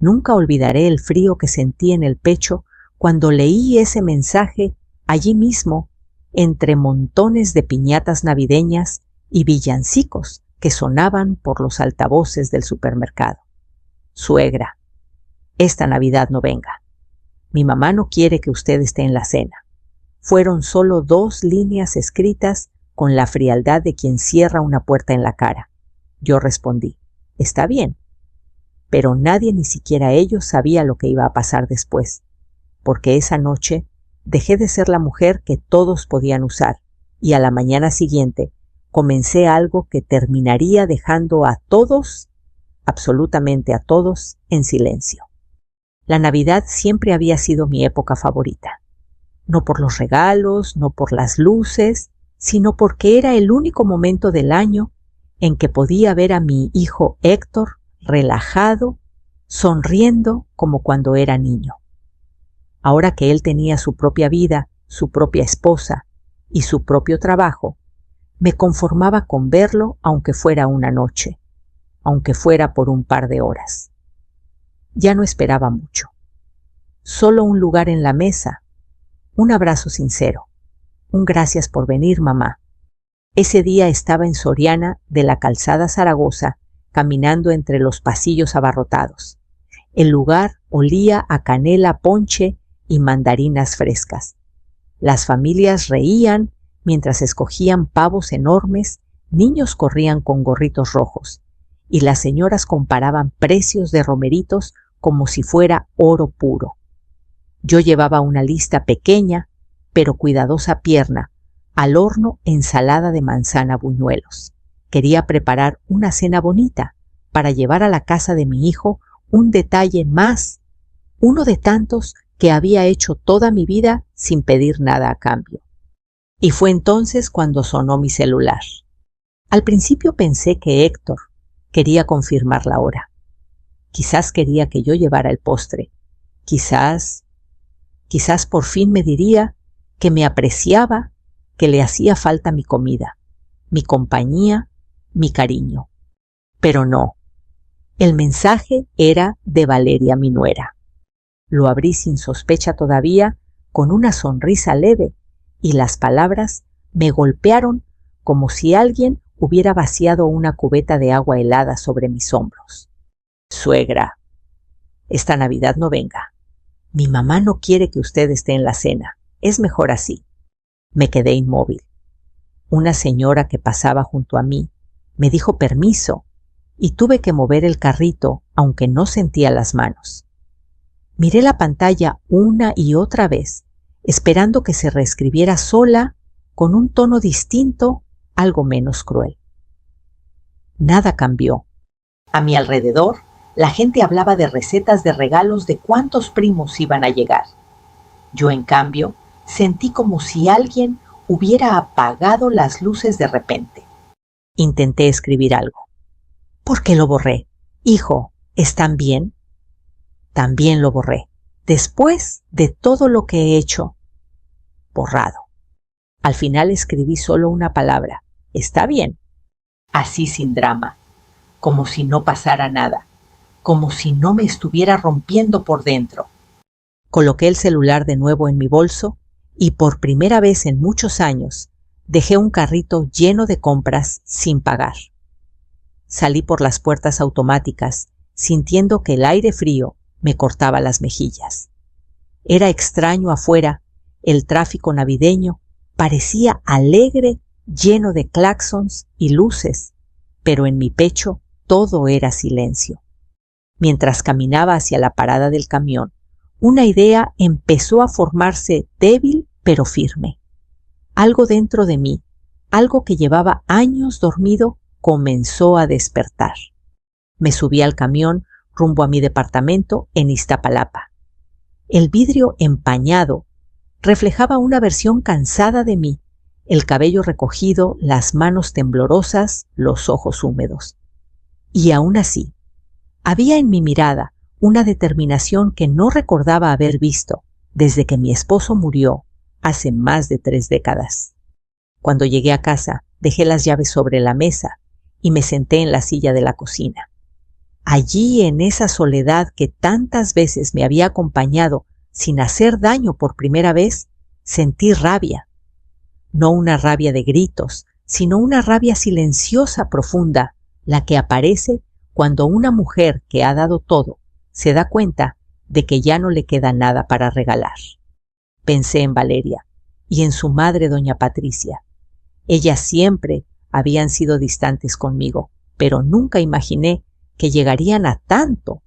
Nunca olvidaré el frío que sentí en el pecho cuando leí ese mensaje allí mismo, entre montones de piñatas navideñas y villancicos que sonaban por los altavoces del supermercado. Suegra, esta Navidad no venga. Mi mamá no quiere que usted esté en la cena. Fueron solo 2 líneas escritas con la frialdad de quien cierra una puerta en la cara. Yo respondí, está bien. Pero nadie, ni siquiera ellos, sabía lo que iba a pasar después, porque esa noche dejé de ser la mujer que todos podían usar y a la mañana siguiente comencé algo que terminaría dejando a todos, absolutamente a todos, en silencio. La Navidad siempre había sido mi época favorita. No por los regalos, no por las luces, sino porque era el único momento del año en que podía ver a mi hijo Héctor relajado, sonriendo como cuando era niño. Ahora que él tenía su propia vida, su propia esposa y su propio trabajo, me conformaba con verlo aunque fuera una noche, aunque fuera por un par de horas. Ya no esperaba mucho. Solo un lugar en la mesa, un abrazo sincero, un gracias por venir, mamá. Ese día estaba en Soriana de la Calzada Zaragoza, caminando entre los pasillos abarrotados. El lugar olía a canela, ponche y mandarinas frescas. Las familias reían mientras escogían pavos enormes, niños corrían con gorritos rojos y las señoras comparaban precios de romeritos como si fuera oro puro. Yo llevaba una lista pequeña, pero cuidadosa pierna, al horno ensalada de manzana buñuelos. Quería preparar una cena bonita para llevar a la casa de mi hijo un detalle más, uno de tantos que había hecho toda mi vida sin pedir nada a cambio. Y fue entonces cuando sonó mi celular. Al principio pensé que Héctor quería confirmar la hora. Quizás quería que yo llevara el postre. Quizás por fin me diría que me apreciaba, que le hacía falta mi comida, mi compañía, mi cariño. Pero no. El mensaje era de Valeria, mi nuera. Lo abrí sin sospecha todavía, con una sonrisa leve, y las palabras me golpearon como si alguien hubiera vaciado una cubeta de agua helada sobre mis hombros. Suegra, esta Navidad no venga. Mi mamá no quiere que usted esté en la cena. Es mejor así. Me quedé inmóvil. Una señora que pasaba junto a mí me dijo permiso y tuve que mover el carrito aunque no sentía las manos. Miré la pantalla una y otra vez, esperando que se reescribiera sola con un tono distinto, algo menos cruel. Nada cambió. A mi alrededor, la gente hablaba de recetas de regalos de cuántos primos iban a llegar. Yo, en cambio, sentí como si alguien hubiera apagado las luces de repente. Intenté escribir algo. ¿Por qué lo borré? Hijo, ¿están bien? También lo borré. Después de todo lo que he hecho, borrado. Al final escribí solo una palabra. Está bien. Así sin drama. Como si no pasara nada. Como si no me estuviera rompiendo por dentro. Coloqué el celular de nuevo en mi bolso y por primera vez en muchos años dejé un carrito lleno de compras sin pagar. Salí por las puertas automáticas, sintiendo que el aire frío me cortaba las mejillas. Era extraño afuera, el tráfico navideño parecía alegre, lleno de claxons y luces, pero en mi pecho todo era silencio. Mientras caminaba hacia la parada del camión, una idea empezó a formarse débil pero firme. Algo dentro de mí, algo que llevaba años dormido, comenzó a despertar. Me subí al camión rumbo a mi departamento en Iztapalapa. El vidrio empañado reflejaba una versión cansada de mí, el cabello recogido, las manos temblorosas, los ojos húmedos. Y aún así, había en mi mirada una determinación que no recordaba haber visto desde que mi esposo murió hace más de 3 décadas. Cuando llegué a casa, dejé las llaves sobre la mesa y me senté en la silla de la cocina. Allí, en esa soledad que tantas veces me había acompañado sin hacer daño por primera vez, sentí rabia. No una rabia de gritos, sino una rabia silenciosa profunda, la que aparece cuando una mujer que ha dado todo se da cuenta de que ya no le queda nada para regalar. Pensé en Valeria y en su madre doña Patricia. Ellas siempre habían sido distantes conmigo, pero nunca imaginé que llegarían a tanto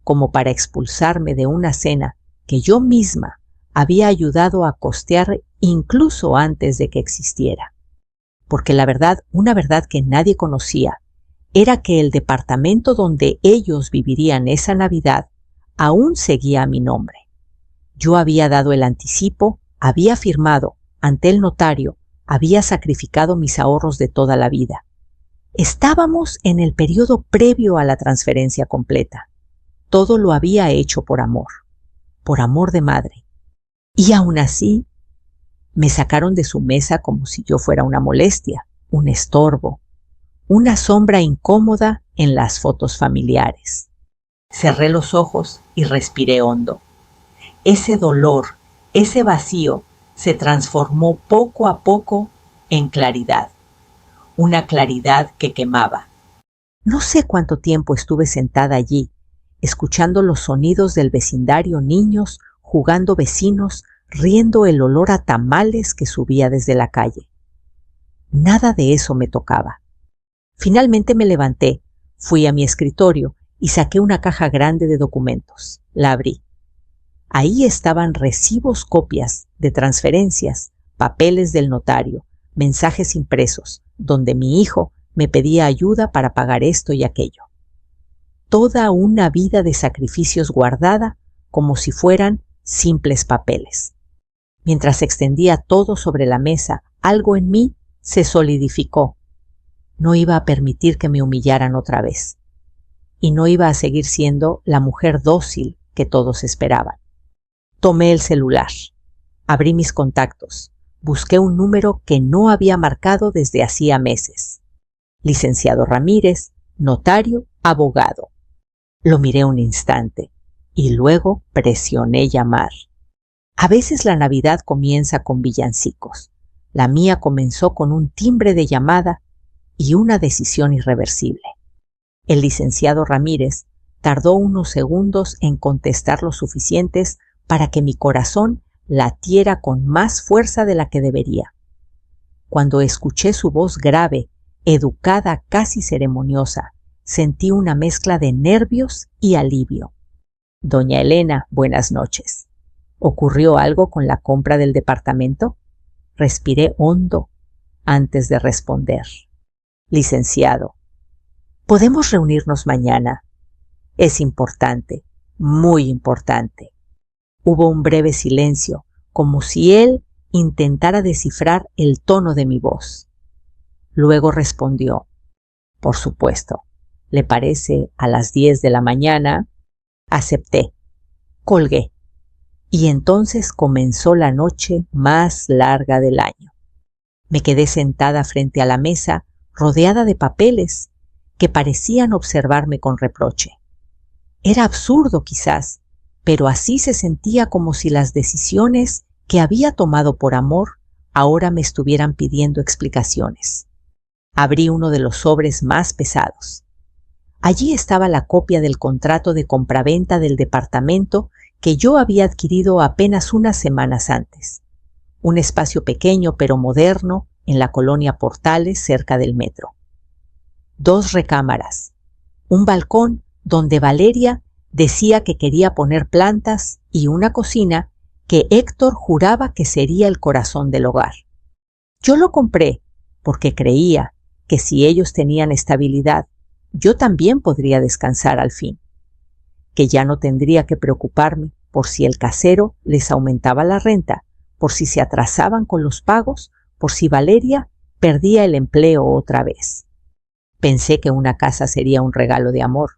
como para expulsarme de una cena que yo misma había ayudado a costear incluso antes de que existiera. Porque la verdad, una verdad que nadie conocía, era que el departamento donde ellos vivirían esa Navidad aún seguía a mi nombre. Yo había dado el anticipo, había firmado ante el notario, había sacrificado mis ahorros de toda la vida. Estábamos en el periodo previo a la transferencia completa. Todo lo había hecho por amor de madre. Y aún así, me sacaron de su mesa como si yo fuera una molestia, un estorbo, una sombra incómoda en las fotos familiares. Cerré los ojos y respiré hondo. Ese dolor, ese vacío, se transformó poco a poco en claridad. Una claridad que quemaba. No sé cuánto tiempo estuve sentada allí, escuchando los sonidos del vecindario, niños, jugando vecinos, riendo el olor a tamales que subía desde la calle. Nada de eso me tocaba. Finalmente me levanté, fui a mi escritorio y saqué una caja grande de documentos. La abrí. Ahí estaban recibos, copias de transferencias, papeles del notario, mensajes impresos, donde mi hijo me pedía ayuda para pagar esto y aquello. Toda una vida de sacrificios guardada como si fueran simples papeles. Mientras extendía todo sobre la mesa, algo en mí se solidificó. No iba a permitir que me humillaran otra vez. Y no iba a seguir siendo la mujer dócil que todos esperaban. Tomé el celular, abrí mis contactos, busqué un número que no había marcado desde hacía meses. Licenciado Ramírez, notario, abogado. Lo miré un instante y luego presioné llamar. A veces la Navidad comienza con villancicos. La mía comenzó con un timbre de llamada y una decisión irreversible. El licenciado Ramírez tardó unos segundos en contestar lo suficientes para que mi corazón latiera con más fuerza de la que debería. Cuando escuché su voz grave, educada, casi ceremoniosa, sentí una mezcla de nervios y alivio. Doña Elena, buenas noches. ¿Ocurrió algo con la compra del departamento? Respiré hondo antes de responder. Licenciado, ¿podemos reunirnos mañana? Es importante, muy importante. Hubo un breve silencio, como si él intentara descifrar el tono de mi voz. Luego respondió, por supuesto, ¿le parece a las 10 de la mañana? Acepté. Colgué. Y entonces comenzó la noche más larga del año. Me quedé sentada frente a la mesa, rodeada de papeles que parecían observarme con reproche. Era absurdo quizás, pero así se sentía como si las decisiones que había tomado por amor ahora me estuvieran pidiendo explicaciones. Abrí uno de los sobres más pesados. Allí estaba la copia del contrato de compraventa del departamento que yo había adquirido apenas unas semanas antes. Un espacio pequeño pero moderno en la colonia Portales, cerca del metro. 2 recámaras, un balcón donde Valeria decía que quería poner plantas y una cocina que Héctor juraba que sería el corazón del hogar. Yo lo compré porque creía que si ellos tenían estabilidad, yo también podría descansar al fin, que ya no tendría que preocuparme por si el casero les aumentaba la renta, por si se atrasaban con los pagos, por si Valeria perdía el empleo otra vez. Pensé que una casa sería un regalo de amor,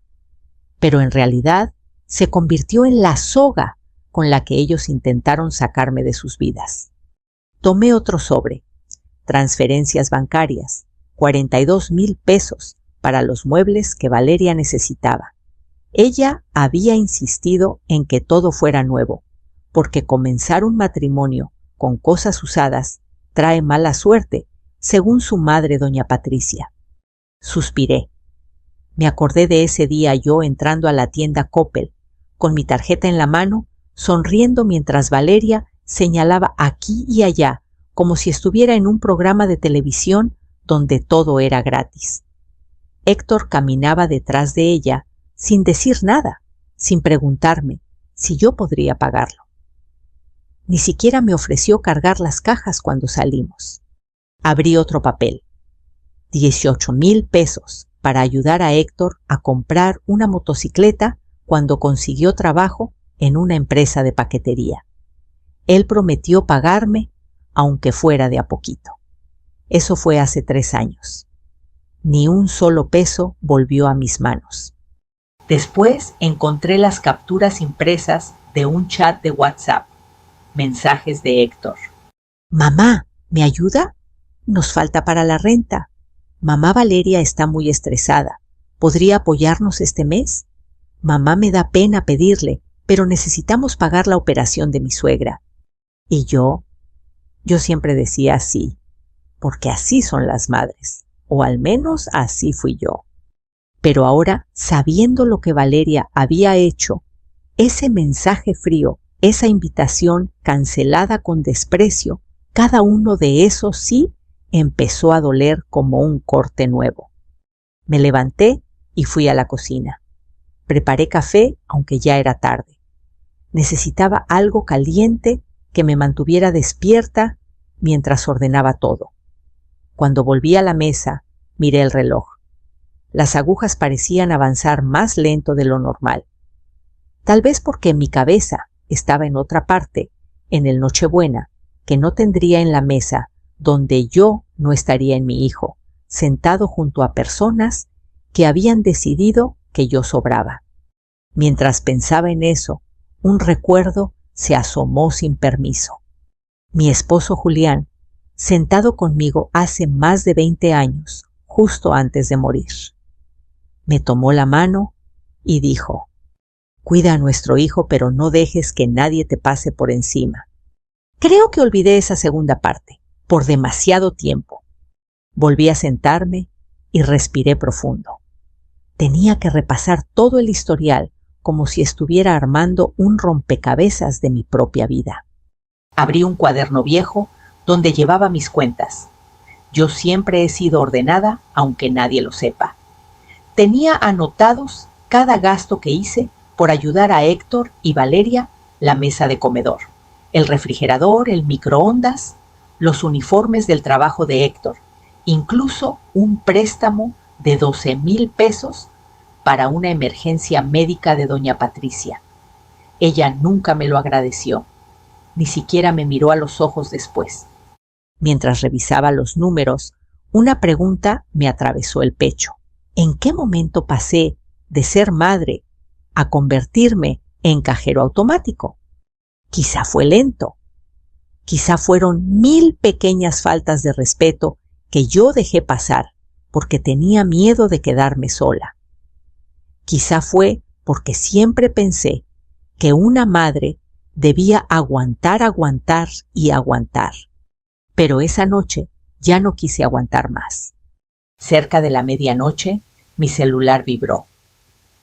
pero en realidad se convirtió en la soga con la que ellos intentaron sacarme de sus vidas. Tomé otro sobre, transferencias bancarias, 42,000 pesos, para los muebles que Valeria necesitaba. Ella había insistido en que todo fuera nuevo, porque comenzar un matrimonio con cosas usadas trae mala suerte, según su madre doña Patricia. Suspiré. Me acordé de ese día yo entrando a la tienda Coppel, con mi tarjeta en la mano, sonriendo mientras Valeria señalaba aquí y allá, como si estuviera en un programa de televisión donde todo era gratis. Héctor caminaba detrás de ella, sin decir nada, sin preguntarme si yo podría pagarlo. Ni siquiera me ofreció cargar las cajas cuando salimos. Abrí otro papel. 18,000 pesos para ayudar a Héctor a comprar una motocicleta cuando consiguió trabajo en una empresa de paquetería. Él prometió pagarme, aunque fuera de a poquito. Eso fue hace 3 años. Ni un solo peso volvió a mis manos. Después encontré las capturas impresas de un chat de WhatsApp. Mensajes de Héctor. Mamá, ¿me ayuda? Nos falta para la renta. Mamá Valeria está muy estresada. ¿Podría apoyarnos este mes? Mamá me da pena pedirle, pero necesitamos pagar la operación de mi suegra. Y yo siempre decía sí, porque así son las madres, o al menos así fui yo. Pero ahora, sabiendo lo que Valeria había hecho, ese mensaje frío, esa invitación cancelada con desprecio, cada uno de esos sí empezó a doler como un corte nuevo. Me levanté y fui a la cocina. Preparé café, aunque ya era tarde. Necesitaba algo caliente que me mantuviera despierta mientras ordenaba todo. Cuando volví a la mesa, miré el reloj. Las agujas parecían avanzar más lento de lo normal. Tal vez porque mi cabeza estaba en otra parte, en el Nochebuena, que no tendría en la mesa, donde yo no estaría en mi hijo, sentado junto a personas que habían decidido que yo sobraba. Mientras pensaba en eso, un recuerdo se asomó sin permiso. Mi esposo Julián, sentado conmigo hace más de 20 años, justo antes de morir. Me tomó la mano y dijo: «Cuida a nuestro hijo, pero no dejes que nadie te pase por encima». Creo que olvidé esa segunda parte, por demasiado tiempo. Volví a sentarme y respiré profundo. Tenía que repasar todo el historial como si estuviera armando un rompecabezas de mi propia vida. Abrí un cuaderno viejo donde llevaba mis cuentas. Yo siempre he sido ordenada, aunque nadie lo sepa. Tenía anotados cada gasto que hice por ayudar a Héctor y Valeria, la mesa de comedor, el refrigerador, el microondas, los uniformes del trabajo de Héctor, incluso un préstamo de 12,000 pesos para una emergencia médica de doña Patricia. Ella nunca me lo agradeció, ni siquiera me miró a los ojos después. Mientras revisaba los números, una pregunta me atravesó el pecho. ¿En qué momento pasé de ser madre a convertirme en cajero automático? Quizá fue lento. Quizá fueron 1000 pequeñas faltas de respeto que yo dejé pasar porque tenía miedo de quedarme sola. Quizá fue porque siempre pensé que una madre debía aguantar y aguantar. Pero esa noche ya no quise aguantar más. Cerca de la medianoche, mi celular vibró.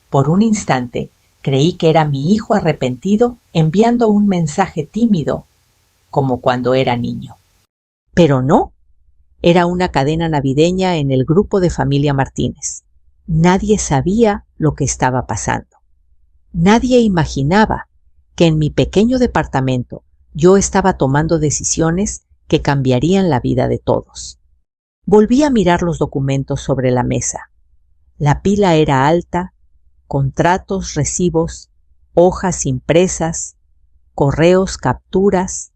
Por un instante, creí que era mi hijo arrepentido enviando un mensaje tímido, como cuando era niño. Pero no, era una cadena navideña en el grupo de familia Martínez. Nadie sabía lo que estaba pasando. Nadie imaginaba que en mi pequeño departamento yo estaba tomando decisiones que cambiarían la vida de todos. Volví a mirar los documentos sobre la mesa. La pila era alta, contratos, recibos, hojas impresas, correos, capturas,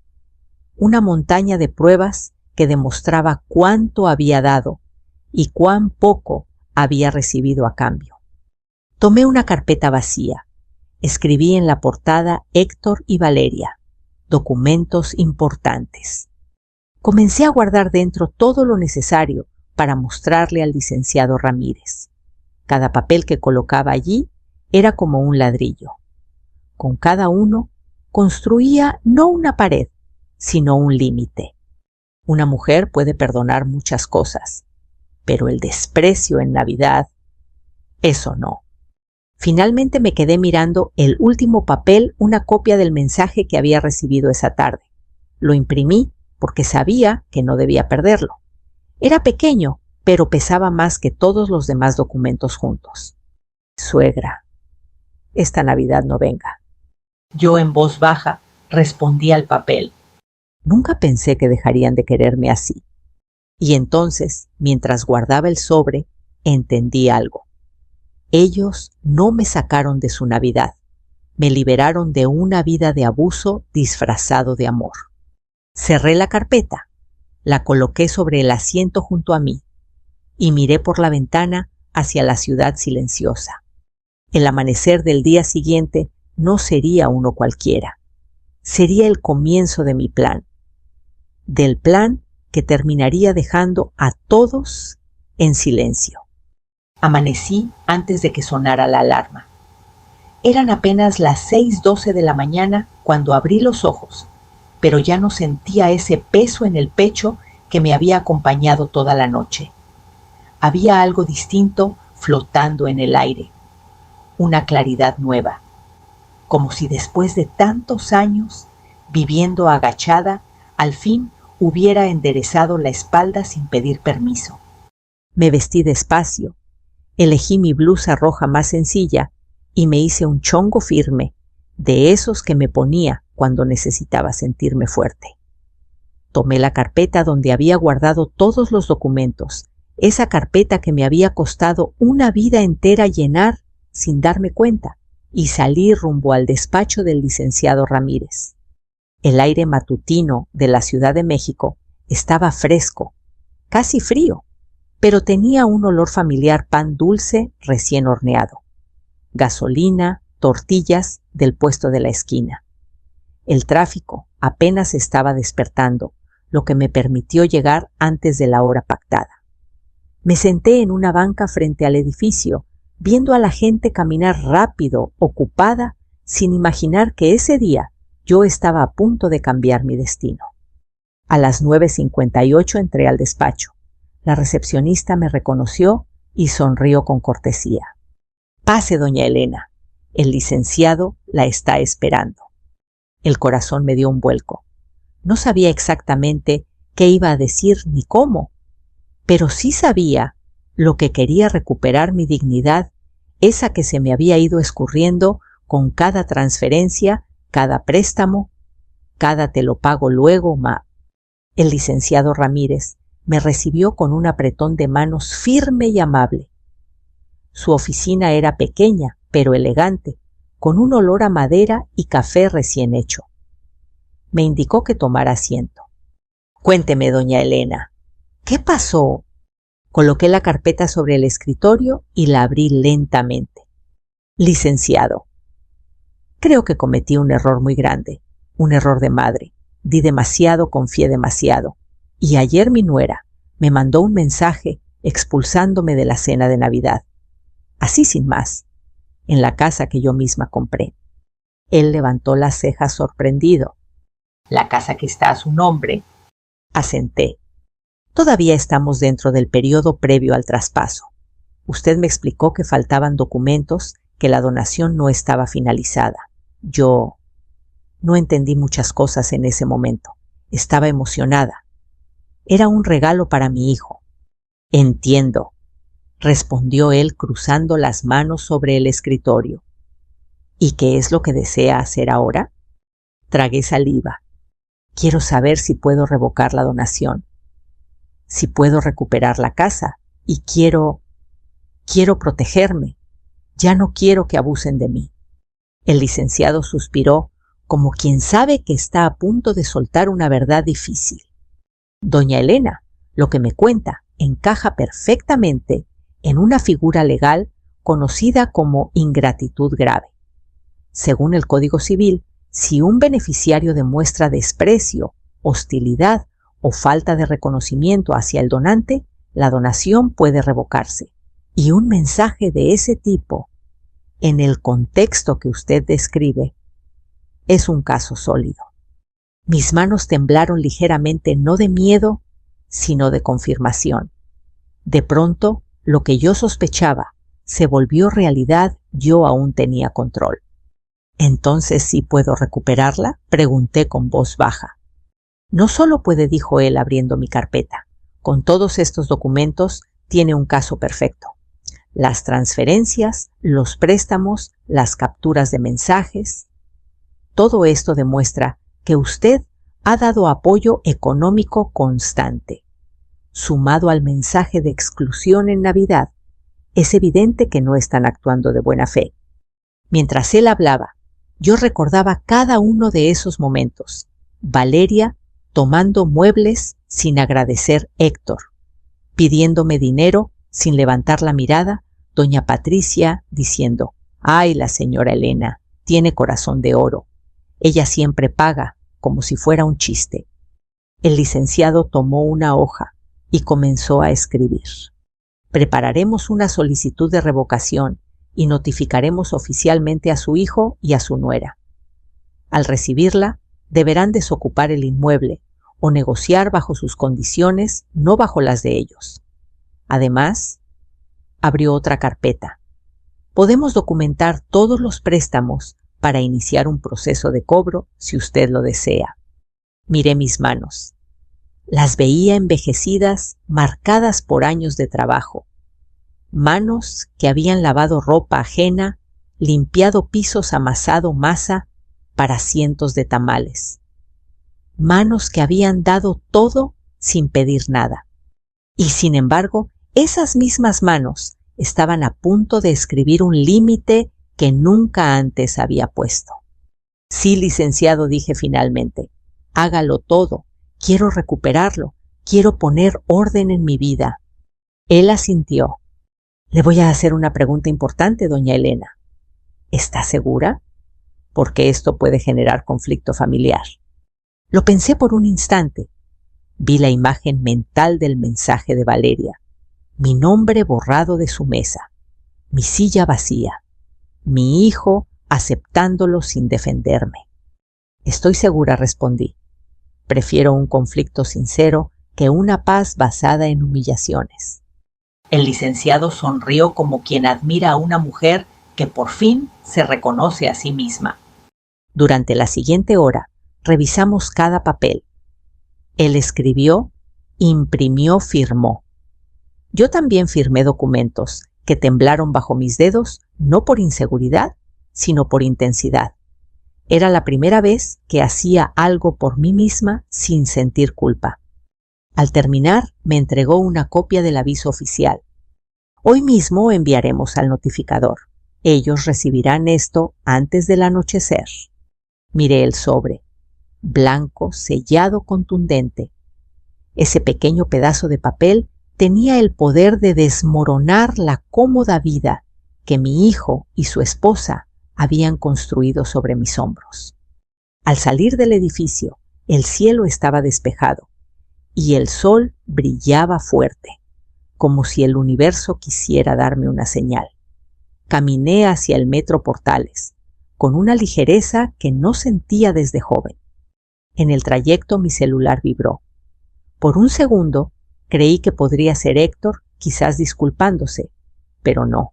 una montaña de pruebas que demostraba cuánto había dado y cuán poco había recibido a cambio. Tomé una carpeta vacía. Escribí en la portada Héctor y Valeria, documentos importantes. Comencé a guardar dentro todo lo necesario para mostrarle al licenciado Ramírez. Cada papel que colocaba allí era como un ladrillo. Con cada uno construía no una pared, sino un límite. Una mujer puede perdonar muchas cosas, pero el desprecio en Navidad, eso no. Finalmente me quedé mirando el último papel, una copia del mensaje que había recibido esa tarde. Lo imprimí porque sabía que no debía perderlo. Era pequeño, pero pesaba más que todos los demás documentos juntos. Suegra, esta Navidad no venga. Yo en voz baja respondí al papel. Nunca pensé que dejarían de quererme así. Y entonces, mientras guardaba el sobre, entendí algo. Ellos no me sacaron de su Navidad, me liberaron de una vida de abuso disfrazado de amor. Cerré la carpeta, la coloqué sobre el asiento junto a mí y miré por la ventana hacia la ciudad silenciosa. El amanecer del día siguiente no sería uno cualquiera, sería el comienzo de mi plan, del plan que terminaría dejando a todos en silencio. Amanecí antes de que sonara la alarma. Eran apenas las 6:12 de la mañana cuando abrí los ojos, pero ya no sentía ese peso en el pecho que me había acompañado toda la noche. Había algo distinto flotando en el aire, una claridad nueva, como si después de tantos años, viviendo agachada, al fin hubiera enderezado la espalda sin pedir permiso. Me vestí despacio, elegí mi blusa roja más sencilla y me hice un chongo firme, de esos que me ponía cuando necesitaba sentirme fuerte. Tomé la carpeta donde había guardado todos los documentos, esa carpeta que me había costado una vida entera llenar sin darme cuenta, y salí rumbo al despacho del licenciado Ramírez. El aire matutino de la Ciudad de México estaba fresco, casi frío, pero tenía un olor familiar pan dulce recién horneado, gasolina, tortillas del puesto de la esquina. El tráfico apenas estaba despertando, lo que me permitió llegar antes de la hora pactada. Me senté en una banca frente al edificio, viendo a la gente caminar rápido, ocupada, sin imaginar que ese día yo estaba a punto de cambiar mi destino. A las 9:58 entré al despacho. La recepcionista me reconoció y sonrió con cortesía. «Pase, doña Elena. El licenciado la está esperando». El corazón me dio un vuelco. No sabía exactamente qué iba a decir ni cómo, pero sí sabía lo que quería: recuperar mi dignidad, esa que se me había ido escurriendo con cada transferencia, cada préstamo, cada te lo pago luego, ma. El licenciado Ramírez me recibió con un apretón de manos firme y amable. Su oficina era pequeña, pero elegante, con un olor a madera y café recién hecho. Me indicó que tomara asiento. «Cuénteme, doña Elena, ¿qué pasó?». Coloqué la carpeta sobre el escritorio y la abrí lentamente. «Licenciado, creo que cometí un error muy grande, un error de madre. Di demasiado, confié demasiado. Y ayer mi nuera me mandó un mensaje expulsándome de la cena de Navidad. Así sin más, en la casa que yo misma compré». Él levantó las cejas sorprendido. «¿La casa que está a su nombre?». Asenté. «Todavía estamos dentro del periodo previo al traspaso. Usted me explicó que faltaban documentos, que la donación no estaba finalizada. Yo no entendí muchas cosas en ese momento. Estaba emocionada. Era un regalo para mi hijo». «Entiendo», respondió él cruzando las manos sobre el escritorio. «¿Y qué es lo que desea hacer ahora?». Tragué saliva. «Quiero saber si puedo revocar la donación, si puedo recuperar la casa, y quiero protegerme. Ya no quiero que abusen de mí». El licenciado suspiró como quien sabe que está a punto de soltar una verdad difícil. «Doña Elena, lo que me cuenta encaja perfectamente en una figura legal conocida como ingratitud grave. Según el Código Civil, si un beneficiario demuestra desprecio, hostilidad o falta de reconocimiento hacia el donante, la donación puede revocarse. Y un mensaje de ese tipo, en el contexto que usted describe, es un caso sólido. Mis manos temblaron ligeramente, no de miedo, sino de confirmación. De pronto, lo que yo sospechaba se volvió realidad. Yo aún tenía control. ¿Entonces sí puedo recuperarla?, pregunté con voz baja. No solo puede, dijo él abriendo mi carpeta. Con todos estos documentos tiene un caso perfecto. Las transferencias, los préstamos, las capturas de mensajes. Todo esto demuestra que usted ha dado apoyo económico constante. Sumado al mensaje de exclusión en Navidad, es evidente que no están actuando de buena fe. Mientras él hablaba, yo recordaba cada uno de esos momentos. Valeria tomando muebles sin agradecer Héctor, pidiéndome dinero sin levantar la mirada, doña Patricia diciendo: «Ay, la señora Elena tiene corazón de oro. Ella siempre paga», como si fuera un chiste. El licenciado tomó una hoja y comenzó a escribir. «Prepararemos una solicitud de revocación y notificaremos oficialmente a su hijo y a su nuera. Al recibirla, deberán desocupar el inmueble o negociar bajo sus condiciones, no bajo las de ellos. Además», abrió otra carpeta, «podemos documentar todos los préstamos para iniciar un proceso de cobro si usted lo desea». Miré mis manos. Las veía envejecidas, marcadas por años de trabajo. Manos que habían lavado ropa ajena, limpiado pisos, amasado masa para cientos de tamales. Manos que habían dado todo sin pedir nada. Y sin embargo, esas mismas manos estaban a punto de escribir un límite que nunca antes había puesto. «Sí, licenciado», dije finalmente, «hágalo todo. Quiero recuperarlo. Quiero poner orden en mi vida». Él asintió. «Le voy a hacer una pregunta importante, doña Elena. ¿Está segura? Porque esto puede generar conflicto familiar». Lo pensé por un instante. Vi la imagen mental del mensaje de Valeria. Mi nombre borrado de su mesa. Mi silla vacía. Mi hijo aceptándolo sin defenderme. «Estoy segura», respondí. «Prefiero un conflicto sincero que una paz basada en humillaciones». El licenciado sonrió como quien admira a una mujer que por fin se reconoce a sí misma. Durante la siguiente hora revisamos cada papel. Él escribió, imprimió, firmó. Yo también firmé documentos que temblaron bajo mis dedos, no por inseguridad, sino por intensidad. Era la primera vez que hacía algo por mí misma sin sentir culpa. Al terminar, me entregó una copia del aviso oficial. «Hoy mismo enviaremos al notificador. Ellos recibirán esto antes del anochecer». Miré el sobre. Blanco, sellado, contundente. Ese pequeño pedazo de papel tenía el poder de desmoronar la cómoda vida que mi hijo y su esposa habían construido sobre mis hombros. Al salir del edificio, el cielo estaba despejado y el sol brillaba fuerte, como si el universo quisiera darme una señal. Caminé hacia el metro Portales, con una ligereza que no sentía desde joven. En el trayecto mi celular vibró. Por un segundo creí que podría ser Héctor, quizás disculpándose, pero no.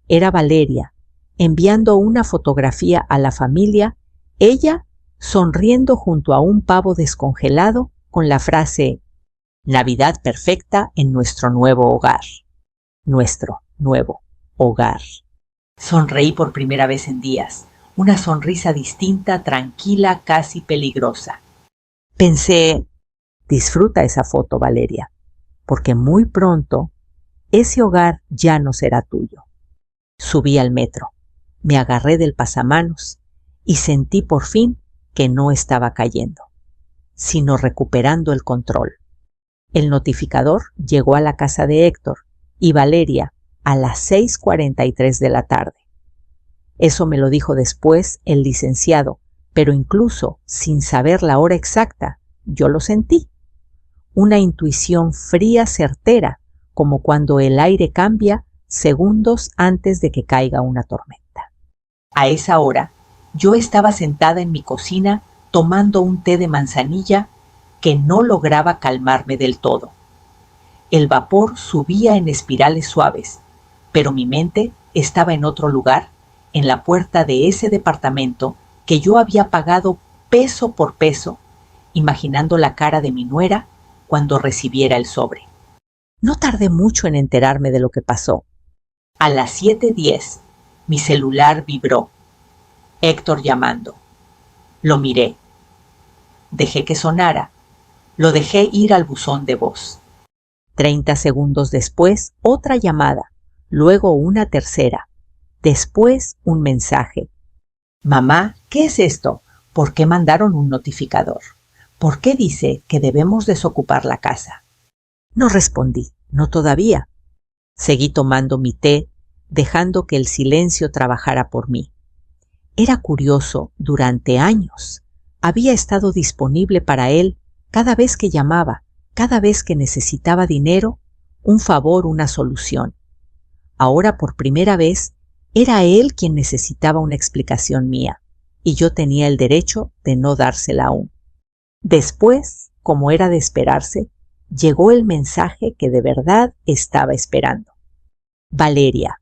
Era Valeria, enviando una fotografía a la familia, ella sonriendo junto a un pavo descongelado con la frase: «Navidad perfecta en nuestro nuevo hogar». Nuestro nuevo hogar. Sonreí por primera vez en días, una sonrisa distinta, tranquila, casi peligrosa. Pensé: disfruta esa foto, Valeria, porque muy pronto ese hogar ya no será tuyo. Subí al metro, me agarré del pasamanos y sentí por fin que no estaba cayendo, sino recuperando el control. El notificador llegó a la casa de Héctor y Valeria a las 6:43 de la tarde. Eso me lo dijo después el licenciado, pero incluso sin saber la hora exacta, yo lo sentí. Una intuición fría, certera, como cuando el aire cambia segundos antes de que caiga una tormenta. A esa hora, yo estaba sentada en mi cocina tomando un té de manzanilla que no lograba calmarme del todo. El vapor subía en espirales suaves, pero mi mente estaba en otro lugar, en la puerta de ese departamento que yo había pagado peso por peso, imaginando la cara de mi nuera cuando recibiera el sobre. No tardé mucho en enterarme de lo que pasó. A las 7:10, mi celular vibró. Héctor llamando. Lo miré. Dejé que sonara. Lo dejé ir al buzón de voz. 30 segundos después, otra llamada, luego una tercera. Después, un mensaje. Mamá, ¿qué es esto? ¿Por qué mandaron un notificador? ¿Por qué dice que debemos desocupar la casa? No respondí, no todavía. Seguí tomando mi té, dejando que el silencio trabajara por mí. Era curioso, durante años había estado disponible para él cada vez que llamaba, cada vez que necesitaba dinero, un favor, una solución. Ahora, por primera vez, era él quien necesitaba una explicación mía, y yo tenía el derecho de no dársela aún. Después, como era de esperarse, llegó el mensaje que de verdad estaba esperando. Valeria,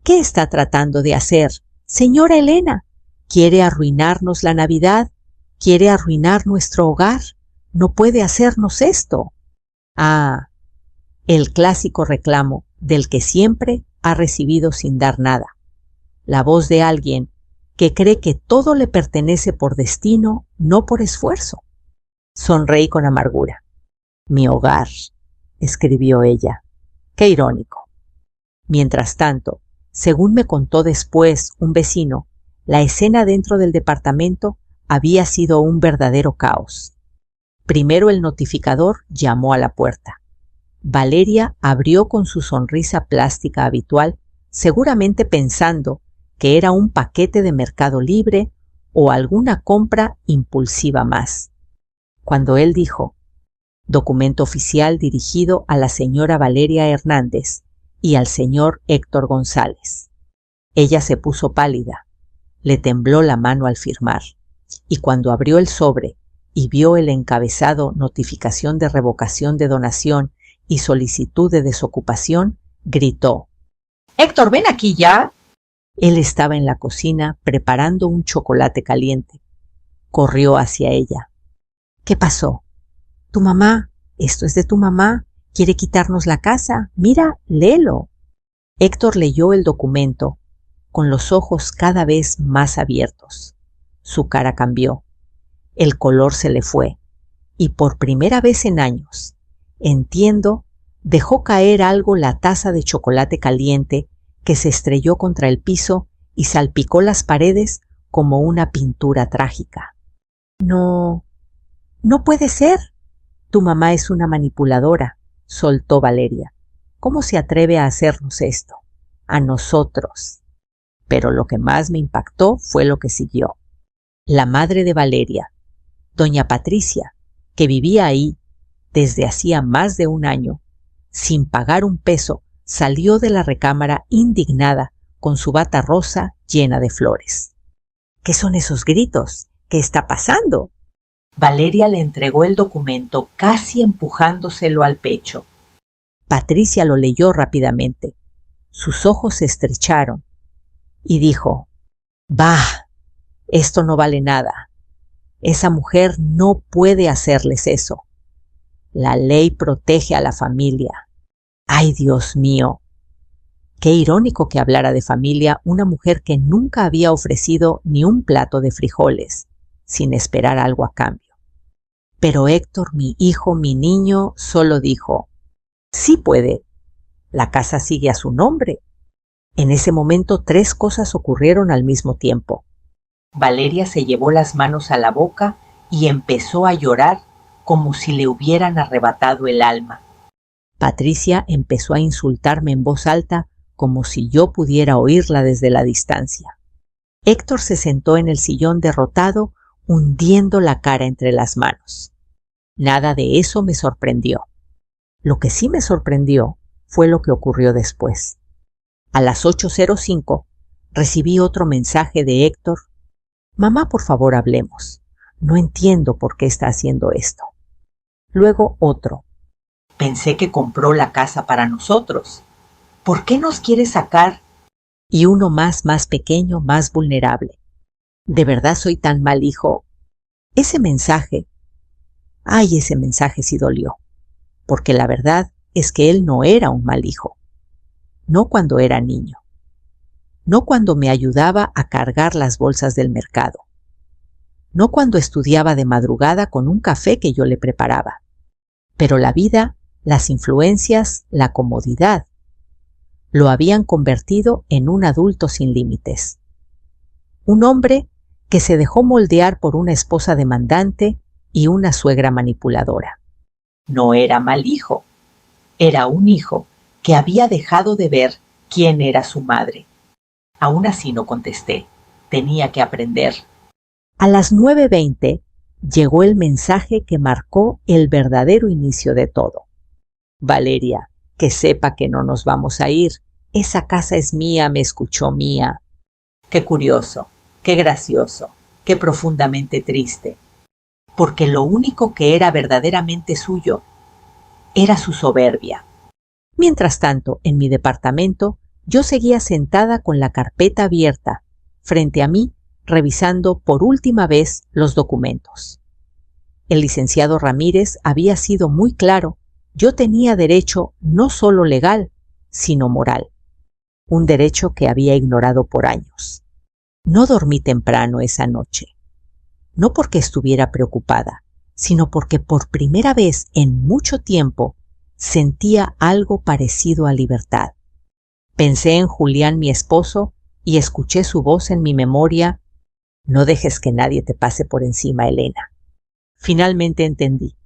¿qué está tratando de hacer? Señora Elena, ¿quiere arruinarnos la Navidad? ¿Quiere arruinar nuestro hogar? No puede hacernos esto. Ah, el clásico reclamo del que siempre ha recibido sin dar nada. La voz de alguien que cree que todo le pertenece por destino, no por esfuerzo. Sonreí con amargura. Mi hogar, escribió ella. Qué irónico. Mientras tanto, según me contó después un vecino, la escena dentro del departamento había sido un verdadero caos. Primero el notificador llamó a la puerta. Valeria abrió con su sonrisa plástica habitual, seguramente pensando que era un paquete de Mercado Libre o alguna compra impulsiva más. Cuando él dijo, documento oficial dirigido a la señora Valeria Hernández y al señor Héctor González. Ella se puso pálida, le tembló la mano al firmar, y cuando abrió el sobre y vio el encabezado notificación de revocación de donación y solicitud de desocupación, gritó, «Héctor, ven aquí ya». Él estaba en la cocina preparando un chocolate caliente. Corrió hacia ella. «¿Qué pasó?» «Tu mamá, esto es de tu mamá, quiere quitarnos la casa, mira, léelo». Héctor leyó el documento, con los ojos cada vez más abiertos. Su cara cambió, el color se le fue, y por primera vez en años, entiendo, dejó caer algo la taza de chocolate caliente que se estrelló contra el piso y salpicó las paredes como una pintura trágica. No puede ser. Tu mamá es una manipuladora, soltó Valeria. ¿Cómo se atreve a hacernos esto? A nosotros. Pero lo que más me impactó fue lo que siguió. La madre de Valeria, doña Patricia, que vivía ahí desde hacía más de un año, sin pagar un peso, salió de la recámara indignada con su bata rosa llena de flores. ¿Qué son esos gritos? ¿Qué está pasando? Valeria le entregó el documento casi empujándoselo al pecho. Patricia lo leyó rápidamente. Sus ojos se estrecharon y dijo, «Bah, esto no vale nada. Esa mujer no puede hacerles eso. La ley protege a la familia. ¡Ay, Dios mío!». Qué irónico que hablara de familia una mujer que nunca había ofrecido ni un plato de frijoles, sin esperar algo a cambio. Pero Héctor, mi hijo, mi niño, solo dijo, «Sí puede. La casa sigue a su nombre». En ese momento 3 cosas ocurrieron al mismo tiempo. Valeria se llevó las manos a la boca y empezó a llorar como si le hubieran arrebatado el alma. Patricia empezó a insultarme en voz alta como si yo pudiera oírla desde la distancia. Héctor se sentó en el sillón derrotado, hundiendo la cara entre las manos. Nada de eso me sorprendió. Lo que sí me sorprendió fue lo que ocurrió después. A las 8:05 recibí otro mensaje de Héctor. Mamá, por favor, hablemos. No entiendo por qué está haciendo esto. Luego otro. Pensé que compró la casa para nosotros. ¿Por qué nos quiere sacar? Y uno más pequeño, más vulnerable. ¿De verdad soy tan mal hijo? Ese mensaje sí dolió. Porque la verdad es que él no era un mal hijo. No cuando era niño. No cuando me ayudaba a cargar las bolsas del mercado. No cuando estudiaba de madrugada con un café que yo le preparaba. Pero la vida, las influencias, la comodidad, lo habían convertido en un adulto sin límites. Un hombre que se dejó moldear por una esposa demandante y una suegra manipuladora. No era mal hijo. Era un hijo que había dejado de ver quién era su madre. Aún así no contesté. Tenía que aprender. A las 9:20 llegó el mensaje que marcó el verdadero inicio de todo. Valeria, que sepa que no nos vamos a ir. Esa casa es mía, me escuchó mía. Qué curioso, qué gracioso, qué profundamente triste. Porque lo único que era verdaderamente suyo era su soberbia. Mientras tanto, en mi departamento, yo seguía sentada con la carpeta abierta, frente a mí, revisando por última vez los documentos. El licenciado Ramírez había sido muy claro. Yo tenía derecho no solo legal, sino moral. Un derecho que había ignorado por años. No dormí temprano esa noche. No porque estuviera preocupada, sino porque por primera vez en mucho tiempo sentía algo parecido a libertad. Pensé en Julián, mi esposo, y escuché su voz en mi memoria: no dejes que nadie te pase por encima, Elena. Finalmente entendí.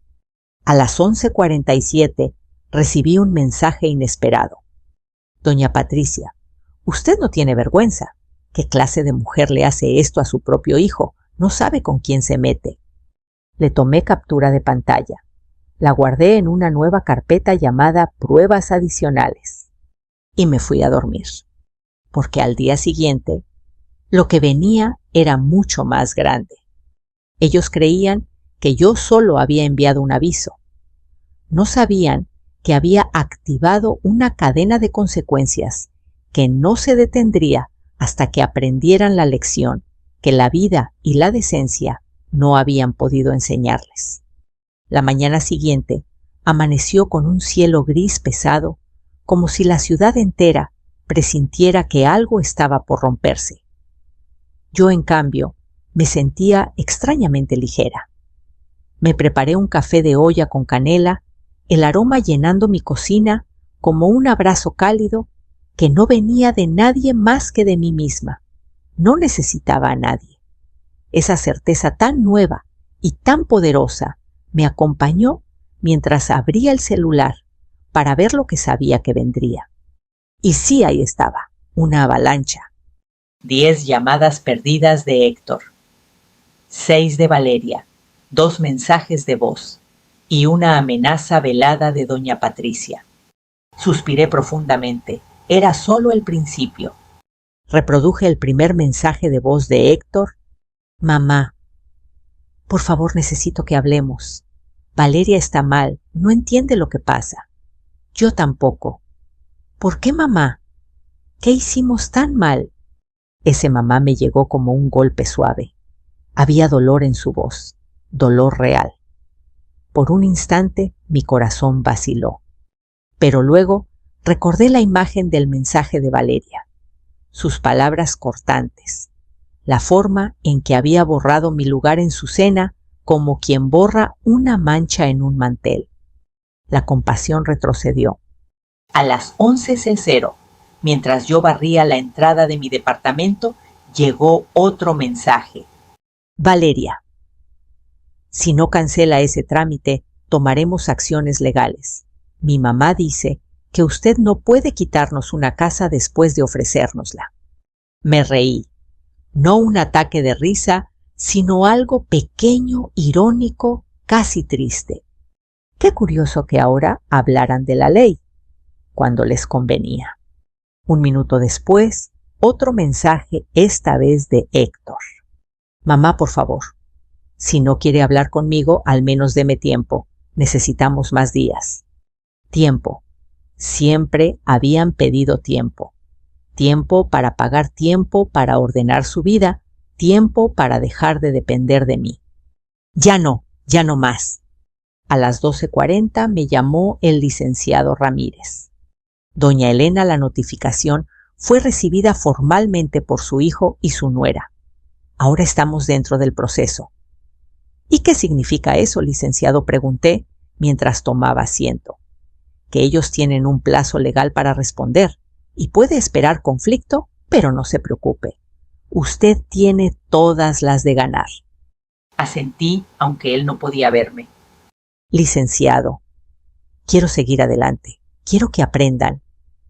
A las 11:47 recibí un mensaje inesperado. Doña Patricia, usted no tiene vergüenza. ¿Qué clase de mujer le hace esto a su propio hijo? No sabe con quién se mete. Le tomé captura de pantalla. La guardé en una nueva carpeta llamada Pruebas Adicionales. Y me fui a dormir. Porque al día siguiente, lo que venía era mucho más grande. Ellos creían que yo solo había enviado un aviso. No sabían que había activado una cadena de consecuencias que no se detendría hasta que aprendieran la lección que la vida y la decencia no habían podido enseñarles. La mañana siguiente amaneció con un cielo gris pesado, como si la ciudad entera presintiera que algo estaba por romperse. Yo, en cambio, me sentía extrañamente ligera. Me preparé un café de olla con canela, el aroma llenando mi cocina como un abrazo cálido que no venía de nadie más que de mí misma. No necesitaba a nadie. Esa certeza tan nueva y tan poderosa me acompañó mientras abría el celular para ver lo que sabía que vendría. Y sí, ahí estaba, una avalancha. 10 llamadas perdidas de Héctor, 6 de Valeria, 2 mensajes de voz y una amenaza velada de doña Patricia. Suspiré profundamente. Era solo el principio. Reproduje el primer mensaje de voz de Héctor. Mamá, por favor, necesito que hablemos. Valeria está mal, no entiende lo que pasa. Yo tampoco. ¿Por qué, mamá? ¿Qué hicimos tan mal? Ese mamá me llegó como un golpe suave. Había dolor en su voz, dolor real. Por un instante mi corazón vaciló. Pero luego recordé la imagen del mensaje de Valeria, sus palabras cortantes, la forma en que había borrado mi lugar en su cena como quien borra una mancha en un mantel. La compasión retrocedió. A las 11:00, mientras yo barría la entrada de mi departamento, llegó otro mensaje. Valeria, si no cancela ese trámite, tomaremos acciones legales. Mi mamá dice que usted no puede quitarnos una casa después de ofrecérnosla. Me reí. No un ataque de risa, sino algo pequeño, irónico, casi triste. Qué curioso que ahora hablaran de la ley, cuando les convenía. Un minuto después, otro mensaje, esta vez de Héctor. Mamá, por favor, si no quiere hablar conmigo, al menos deme tiempo. Necesitamos más días. Tiempo. Siempre habían pedido tiempo. Tiempo para pagar, tiempo para ordenar su vida, tiempo para dejar de depender de mí. Ya no más. A las 12:40 me llamó el licenciado Ramírez. Doña Elena, la notificación fue recibida formalmente por su hijo y su nuera. Ahora estamos dentro del proceso. ¿Y qué significa eso, licenciado?, pregunté mientras tomaba asiento. Que ellos tienen un plazo legal para responder y puede esperar conflicto, pero no se preocupe. Usted tiene todas las de ganar. Asentí, aunque él no podía verme. Licenciado, quiero seguir adelante. Quiero que aprendan.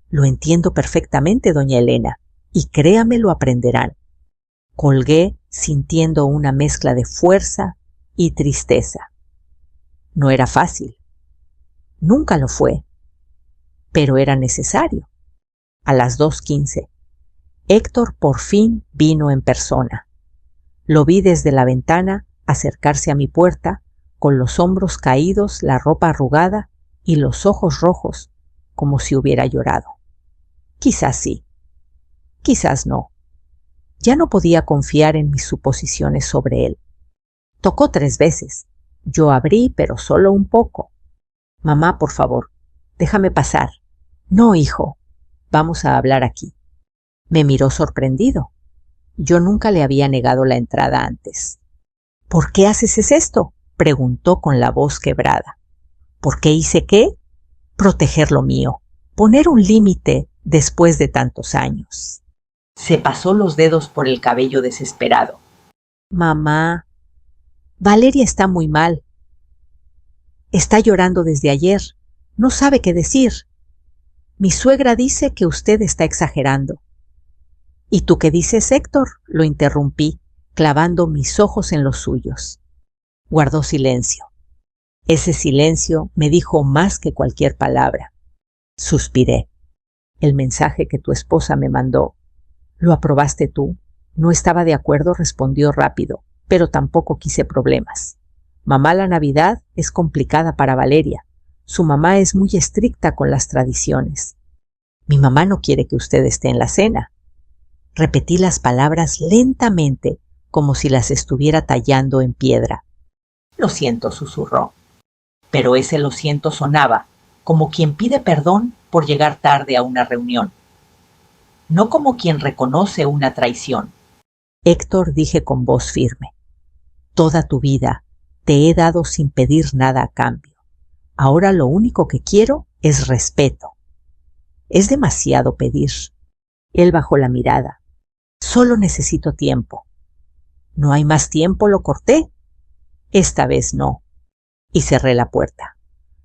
Lo entiendo perfectamente, doña Elena, y créame, lo aprenderán. Colgué sintiendo una mezcla de fuerza y tristeza. No era fácil. Nunca lo fue. Pero era necesario. A las 2:15, Héctor por fin vino en persona. Lo vi desde la ventana acercarse a mi puerta, con los hombros caídos, la ropa arrugada y los ojos rojos, como si hubiera llorado. Quizás sí, quizás no. Ya no podía confiar en mis suposiciones sobre él. Tocó 3 veces. Yo abrí, pero solo un poco. Mamá, por favor, déjame pasar. No, hijo, vamos a hablar aquí. Me miró sorprendido. Yo nunca le había negado la entrada antes. ¿Por qué haces esto?, preguntó con la voz quebrada. ¿Por qué hice qué? Proteger lo mío, poner un límite después de tantos años. Se pasó los dedos por el cabello desesperado. Mamá, Valeria está muy mal. Está llorando desde ayer. No sabe qué decir. Mi suegra dice que usted está exagerando. ¿Y tú qué dices, Héctor?, lo interrumpí, clavando mis ojos en los suyos. Guardó silencio. Ese silencio me dijo más que cualquier palabra. Suspiré. El mensaje que tu esposa me mandó, ¿lo aprobaste tú? No estaba de acuerdo, respondió rápido, pero tampoco quise problemas. Mamá, la Navidad es complicada para Valeria. Su mamá es muy estricta con las tradiciones. Mi mamá no quiere que usted esté en la cena. Repetí las palabras lentamente, como si las estuviera tallando en piedra. Lo siento, susurró. Pero ese lo siento sonaba como quien pide perdón por llegar tarde a una reunión, no como quien reconoce una traición. Héctor, dije con voz firme, toda tu vida te he dado sin pedir nada a cambio. Ahora lo único que quiero es respeto. Es demasiado pedir. Él bajó la mirada. Solo necesito tiempo. ¿No hay más tiempo?, lo corté. Esta vez no. Y cerré la puerta.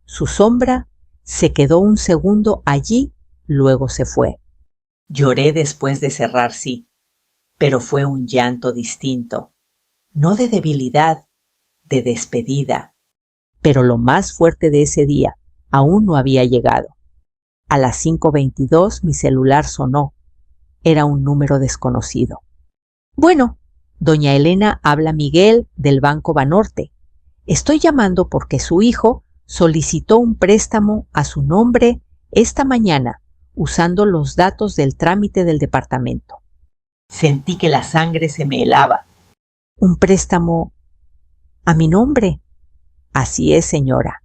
Su sombra se quedó un segundo allí, luego se fue. Lloré después de cerrar, sí, pero fue un llanto distinto, no de debilidad, de despedida. Pero lo más fuerte de ese día aún no había llegado. A las 5:22 mi celular sonó. Era un número desconocido. Bueno, doña Elena, habla Miguel del Banco Banorte. Estoy llamando porque su hijo solicitó un préstamo a su nombre esta mañana, usando los datos del trámite del departamento. Sentí que la sangre se me helaba. ¿Un préstamo a mi nombre? Así es, señora,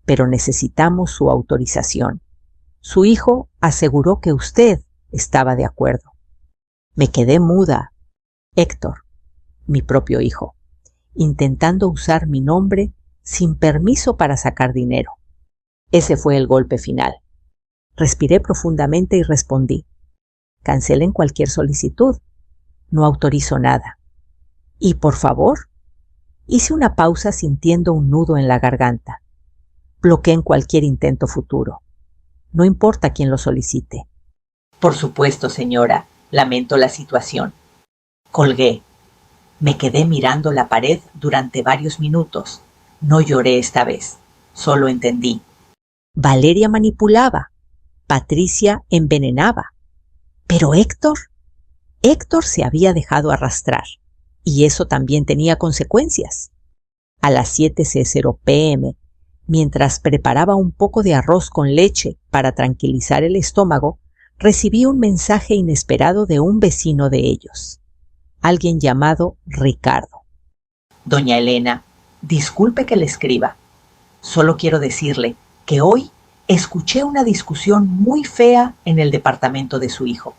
pero necesitamos su autorización. Su hijo aseguró que usted estaba de acuerdo. Me quedé muda. Héctor, mi propio hijo, intentando usar mi nombre sin permiso para sacar dinero. Ese fue el golpe final. Respiré profundamente y respondí. Cancelen cualquier solicitud. No autorizo nada. Y por favor, hice una pausa sintiendo un nudo en la garganta. Bloqueen cualquier intento futuro. No importa quién lo solicite. Por supuesto, señora. Lamento la situación. Colgué. Me quedé mirando la pared durante varios minutos. No lloré esta vez. Solo entendí. Valeria manipulaba. Patricia envenenaba. Pero Héctor se había dejado arrastrar, y eso también tenía consecuencias. A las 7:00 p.m., mientras preparaba un poco de arroz con leche para tranquilizar el estómago, recibí un mensaje inesperado de un vecino de ellos, alguien llamado Ricardo. Doña Elena, disculpe que le escriba. Solo quiero decirle que hoy escuché una discusión muy fea en el departamento de su hijo.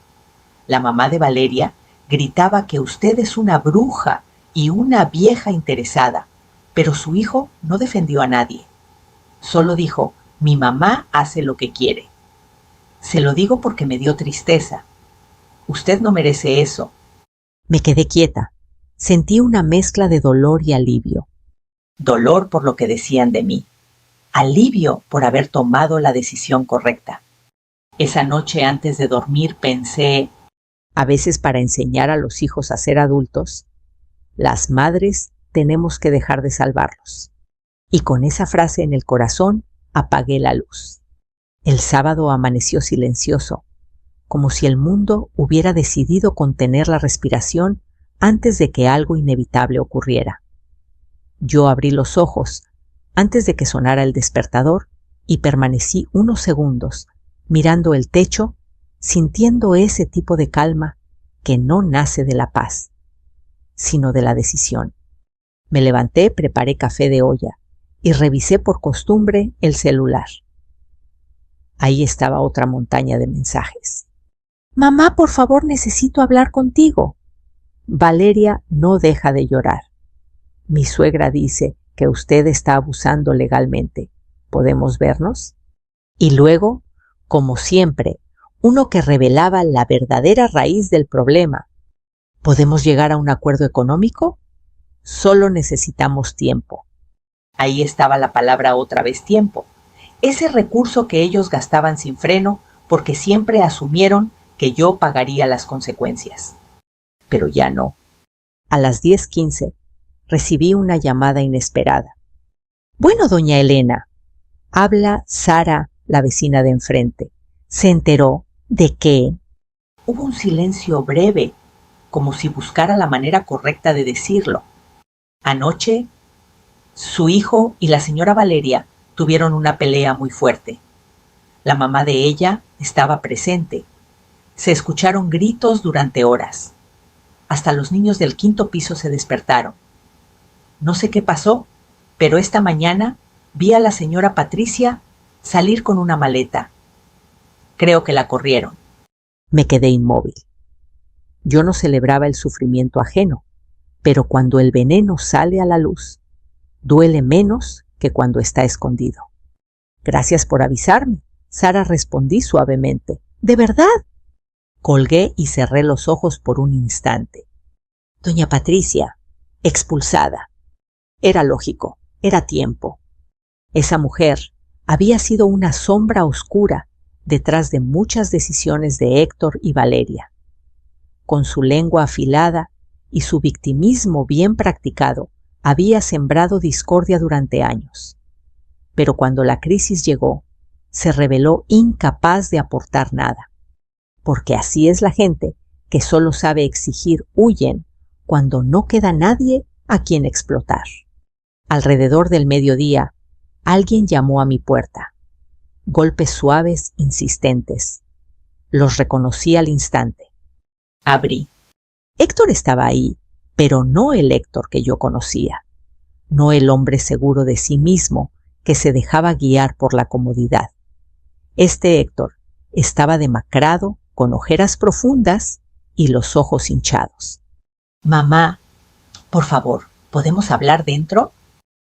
La mamá de Valeria gritaba que usted es una bruja y una vieja interesada, pero su hijo no defendió a nadie. Solo dijo, mi mamá hace lo que quiere. Se lo digo porque me dio tristeza. Usted no merece eso. Me quedé quieta. Sentí una mezcla de dolor y alivio. Dolor por lo que decían de mí. Alivio por haber tomado la decisión correcta. Esa noche antes de dormir pensé, a veces para enseñar a los hijos a ser adultos, las madres tenemos que dejar de salvarlos. Y con esa frase en el corazón apagué la luz. El sábado amaneció silencioso, como si el mundo hubiera decidido contener la respiración antes de que algo inevitable ocurriera. Yo abrí los ojos antes de que sonara el despertador y permanecí unos segundos mirando el techo, sintiendo ese tipo de calma que no nace de la paz, sino de la decisión. Me levanté, preparé café de olla y revisé por costumbre el celular. Ahí estaba otra montaña de mensajes. Mamá, por favor, necesito hablar contigo. Valeria no deja de llorar. Mi suegra dice que usted está abusando legalmente. ¿Podemos vernos? Y luego, como siempre, uno que revelaba la verdadera raíz del problema. ¿Podemos llegar a un acuerdo económico? Solo necesitamos tiempo. Ahí estaba la palabra otra vez tiempo. Ese recurso que ellos gastaban sin freno porque siempre asumieron que yo pagaría las consecuencias. Pero ya no. A las 10:15 recibí una llamada inesperada. Bueno, doña Elena, habla Sara, la vecina de enfrente. ¿Se enteró de qué? Hubo un silencio breve, como si buscara la manera correcta de decirlo. Anoche, su hijo y la señora Valeria tuvieron una pelea muy fuerte. La mamá de ella estaba presente. Se escucharon gritos durante horas. Hasta los niños del 5º piso se despertaron. No sé qué pasó, pero esta mañana vi a la señora Patricia salir con una maleta. Creo que la corrieron. Me quedé inmóvil. Yo no celebraba el sufrimiento ajeno, pero cuando el veneno sale a la luz, duele menos que cuando está escondido. Gracias por avisarme, Sara, respondí suavemente. ¿De verdad? Colgué y cerré los ojos por un instante. Doña Patricia, expulsada. Era lógico, era tiempo. Esa mujer había sido una sombra oscura detrás de muchas decisiones de Héctor y Valeria. Con su lengua afilada y su victimismo bien practicado, había sembrado discordia durante años. Pero cuando la crisis llegó, se reveló incapaz de aportar nada. Porque así es la gente que solo sabe exigir huyen cuando no queda nadie a quien explotar. Alrededor del mediodía, alguien llamó a mi puerta. Golpes suaves, insistentes. Los reconocí al instante. Abrí. Héctor estaba ahí, pero no el Héctor que yo conocía. No el hombre seguro de sí mismo que se dejaba guiar por la comodidad. Este Héctor estaba demacrado, con ojeras profundas y los ojos hinchados. Mamá, por favor, ¿podemos hablar dentro?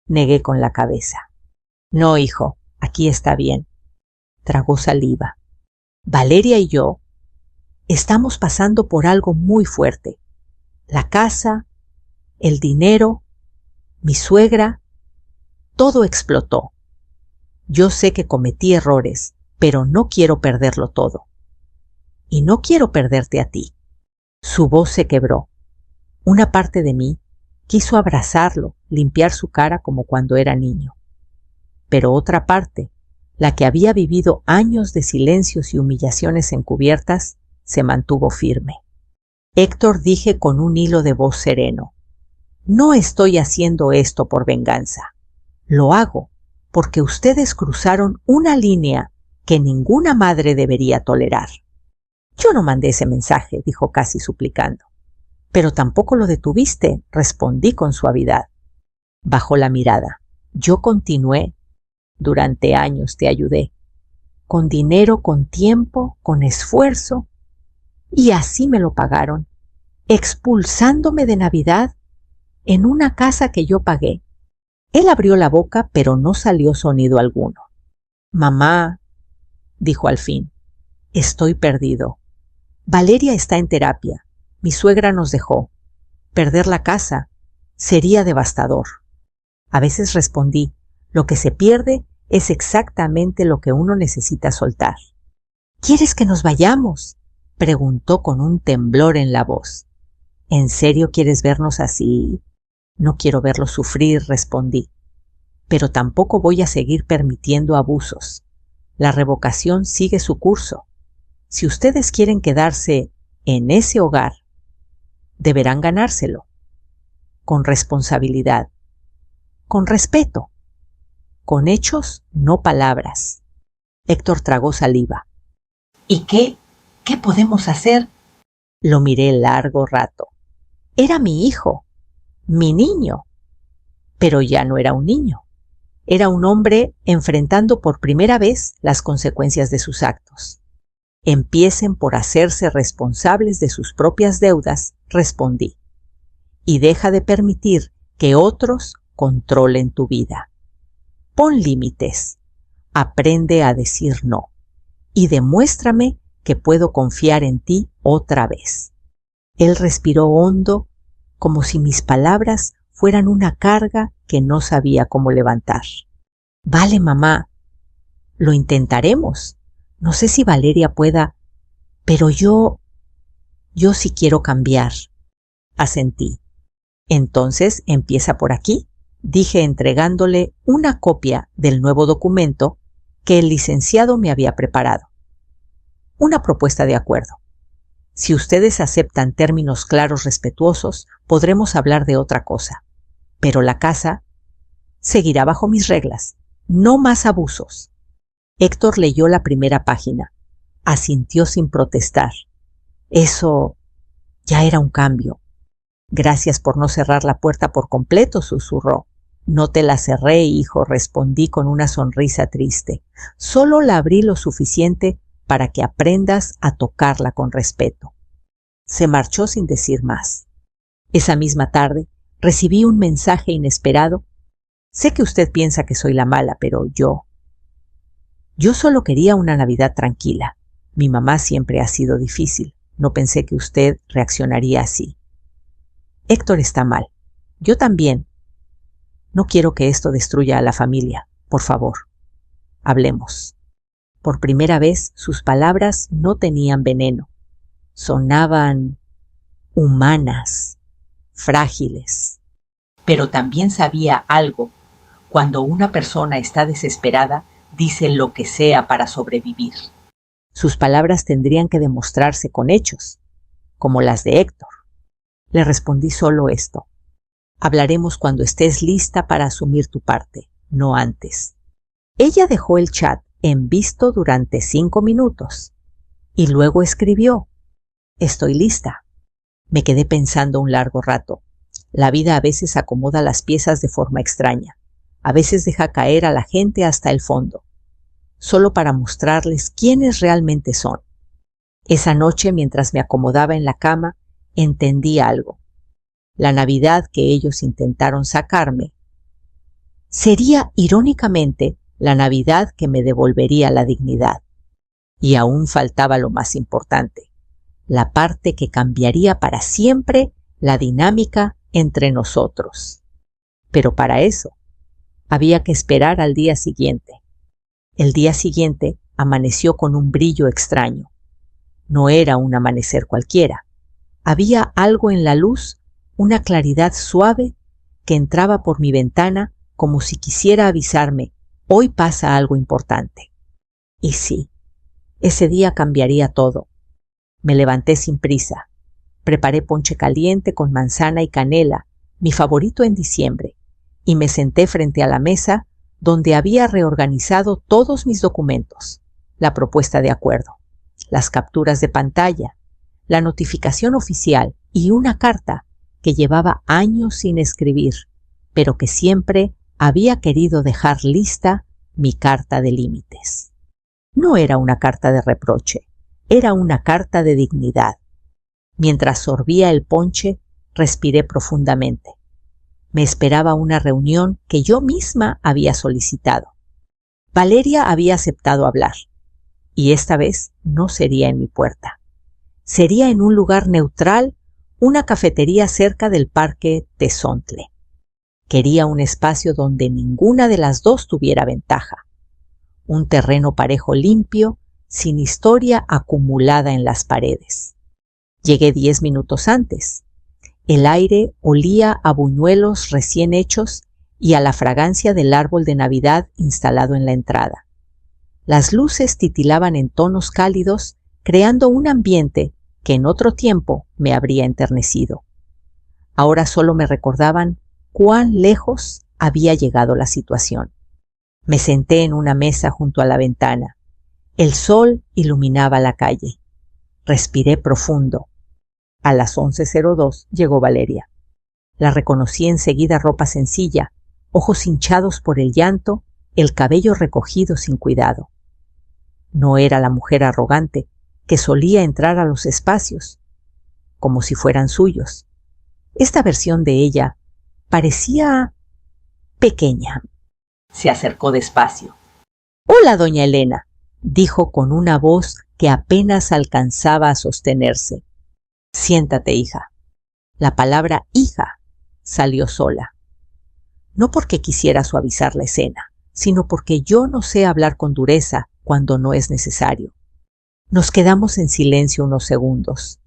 Negué con la cabeza. No, hijo, aquí está bien. Tragó saliva. Valeria y yo estamos pasando por algo muy fuerte. La casa, el dinero, mi suegra, todo explotó. Yo sé que cometí errores, pero no quiero perderlo todo. Y no quiero perderte a ti. Su voz se quebró. Una parte de mí quiso abrazarlo, limpiar su cara como cuando era niño. Pero otra parte, la que había vivido años de silencios y humillaciones encubiertas, se mantuvo firme. Héctor, dije con un hilo de voz sereno, no estoy haciendo esto por venganza. Lo hago porque ustedes cruzaron una línea que ninguna madre debería tolerar. Yo no mandé ese mensaje, dijo casi suplicando. Pero tampoco lo detuviste, respondí con suavidad. Bajó la mirada. Yo continué. Durante años te ayudé. Con dinero, con tiempo, con esfuerzo. Y así me lo pagaron, expulsándome de Navidad en una casa que yo pagué. Él abrió la boca, pero no salió sonido alguno. Mamá, dijo al fin, estoy perdido. Valeria está en terapia. Mi suegra nos dejó. Perder la casa sería devastador. A veces respondí, lo que se pierde es exactamente lo que uno necesita soltar. ¿Quieres que nos vayamos?, preguntó con un temblor en la voz. ¿En serio quieres vernos así? No quiero verlo sufrir, respondí. Pero tampoco voy a seguir permitiendo abusos. La revocación sigue su curso. Si ustedes quieren quedarse en ese hogar, deberán ganárselo. Con responsabilidad. Con respeto. Con hechos, no palabras. Héctor tragó saliva. ¿Y qué podemos hacer? Lo miré largo rato. Era mi hijo, mi niño. Pero ya no era un niño. Era un hombre enfrentando por primera vez las consecuencias de sus actos. Empiecen por hacerse responsables de sus propias deudas, respondí. Y deja de permitir que otros controlen tu vida. Pon límites. Aprende a decir no. Y demuéstrame que puedo confiar en ti otra vez. Él respiró hondo, como si mis palabras fueran una carga que no sabía cómo levantar. Vale, mamá, lo intentaremos. No sé si Valeria pueda, pero yo sí quiero cambiar. Asentí. Entonces empieza por aquí, dije entregándole una copia del nuevo documento que el licenciado me había preparado. Una propuesta de acuerdo. Si ustedes aceptan términos claros, respetuosos, podremos hablar de otra cosa. Pero la casa seguirá bajo mis reglas. No más abusos. Héctor leyó la primera página. Asintió sin protestar. Eso ya era un cambio. Gracias por no cerrar la puerta por completo, susurró. No te la cerré, hijo, respondí con una sonrisa triste. Solo la abrí lo suficiente para que aprendas a tocarla con respeto. Se marchó sin decir más. Esa misma tarde recibí un mensaje inesperado. Sé que usted piensa que soy la mala, pero yo solo quería una Navidad tranquila. Mi mamá siempre ha sido difícil. No pensé que usted reaccionaría así. Héctor está mal. Yo también. No quiero que esto destruya a la familia. Por favor, hablemos. Por primera vez, sus palabras no tenían veneno. Sonaban humanas, frágiles. Pero también sabía algo. Cuando una persona está desesperada, dice lo que sea para sobrevivir. Sus palabras tendrían que demostrarse con hechos, como las de Héctor. Le respondí solo esto. Hablaremos cuando estés lista para asumir tu parte, no antes. Ella dejó el chat en visto durante 5 minutos y luego escribió: estoy lista. Me quedé pensando un largo rato. La vida a veces acomoda las piezas de forma extraña. A veces deja caer a la gente hasta el fondo, solo para mostrarles quiénes realmente son. Esa noche, mientras me acomodaba en la cama, entendí algo. La Navidad que ellos intentaron sacarme sería, irónicamente, la Navidad que me devolvería la dignidad. Y aún faltaba lo más importante, la parte que cambiaría para siempre la dinámica entre nosotros. Pero para eso había que esperar al día siguiente. El día siguiente amaneció con un brillo extraño. No era un amanecer cualquiera. Había algo en la luz, una claridad suave que entraba por mi ventana como si quisiera avisarme: hoy pasa algo importante. Y sí, ese día cambiaría todo. Me levanté sin prisa. Preparé ponche caliente con manzana y canela, mi favorito en diciembre, y me senté frente a la mesa donde había reorganizado todos mis documentos, la propuesta de acuerdo, las capturas de pantalla, la notificación oficial y una carta que llevaba años sin escribir, pero que siempre había querido dejar lista, mi carta de límites. No era una carta de reproche, era una carta de dignidad. Mientras sorbía el ponche, respiré profundamente. Me esperaba una reunión que yo misma había solicitado. Valeria había aceptado hablar, y esta vez no sería en mi puerta. Sería en un lugar neutral, una cafetería cerca del parque Tezontle. Quería un espacio donde ninguna de las dos tuviera ventaja. Un terreno parejo limpio, sin historia acumulada en las paredes. Llegué 10 minutos antes. El aire olía a buñuelos recién hechos y a la fragancia del árbol de Navidad instalado en la entrada. Las luces titilaban en tonos cálidos, creando un ambiente que en otro tiempo me habría enternecido. Ahora solo me recordaban cuán lejos había llegado la situación. Me senté en una mesa junto a la ventana. El sol iluminaba la calle. Respiré profundo. A las 11:02 llegó Valeria. La reconocí enseguida, ropa sencilla, ojos hinchados por el llanto, el cabello recogido sin cuidado. No era la mujer arrogante que solía entrar a los espacios, como si fueran suyos. Esta versión de ella parecía pequeña. Se acercó despacio. «Hola, doña Elena», dijo con una voz que apenas alcanzaba a sostenerse. «Siéntate, hija». La palabra hija salió sola. No porque quisiera suavizar la escena, sino porque yo no sé hablar con dureza cuando no es necesario. Nos quedamos en silencio unos segundos.